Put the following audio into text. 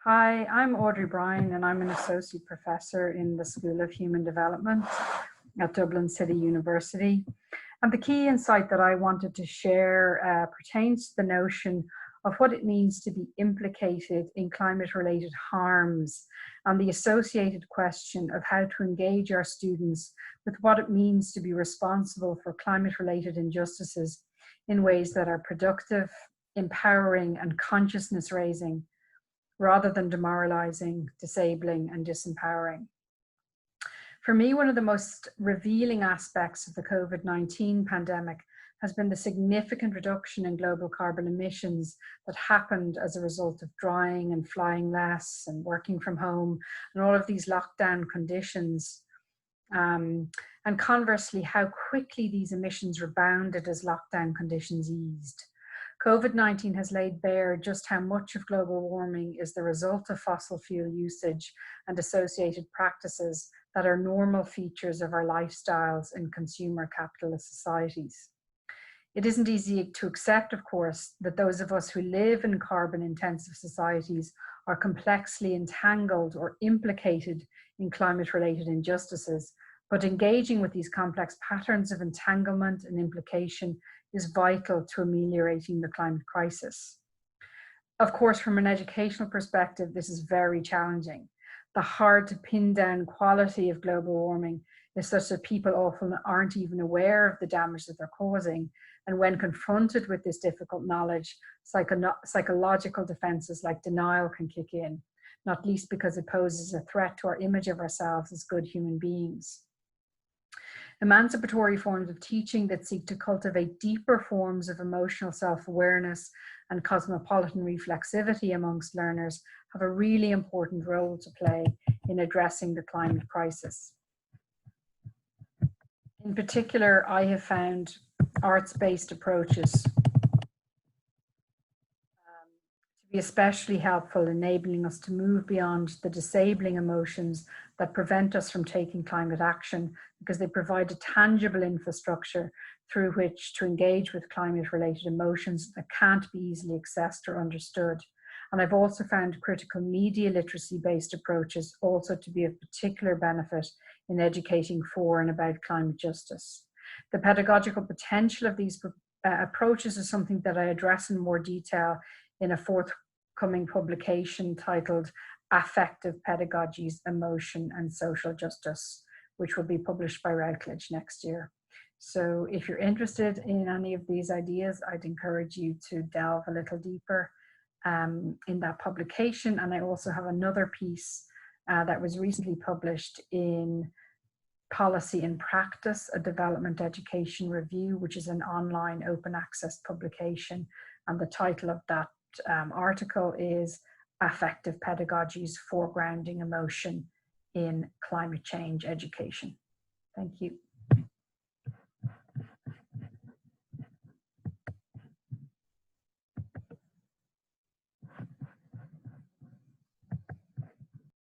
Hi, I'm Audrey Bryan and I'm an associate professor in the School of Human Development at Dublin City University. And the key insight that I wanted to share pertains to the notion of what it means to be implicated in climate-related harms and the associated question of how to engage our students with what it means to be responsible for climate-related injustices in ways that are productive, empowering, and consciousness-raising, rather than demoralizing, disabling, and disempowering. For me, one of the most revealing aspects of the COVID-19 pandemic has been the significant reduction in global carbon emissions that happened as a result of drying and flying less and working from home and all of these lockdown conditions. And conversely, how quickly these emissions rebounded as lockdown conditions eased. COVID-19 has laid bare just how much of global warming is the result of fossil fuel usage and associated practices that are normal features of our lifestyles in consumer capitalist societies. It isn't easy to accept, of course, that those of us who live in carbon-intensive societies are complexly entangled or implicated in climate-related injustices, but engaging with these complex patterns of entanglement and implication is vital to ameliorating the climate crisis. Of course, from an educational perspective, this is very challenging. The hard to pin down quality of global warming is such that people often aren't even aware of the damage that they're causing. And when confronted with this difficult knowledge, psychological defenses like denial can kick in, not least because it poses a threat to our image of ourselves as good human beings. Emancipatory forms of teaching that seek to cultivate deeper forms of emotional self-awareness and cosmopolitan reflexivity amongst learners have a really important role to play in addressing the climate crisis. In particular, I have found arts-based approaches to be especially helpful, enabling us to move beyond the disabling emotions that prevent us from taking climate action, because they provide a tangible infrastructure through which to engage with climate-related emotions that can't be easily accessed or understood. And I've also found critical media literacy-based approaches also to be of particular benefit in educating for and about climate justice. The pedagogical potential of these approaches is something that I address in more detail in a forthcoming publication titled Affective Pedagogies, Emotion and Social Justice, which will be published by Routledge next year. So if you're interested in any of these ideas, I'd encourage you to delve a little deeper in that publication. And I also have another piece that was recently published in Policy and Practice, a Development Education Review, which is an online open access publication. And the title of that article is Affective Pedagogies, Foregrounding Emotion in Climate Change Education. Thank you.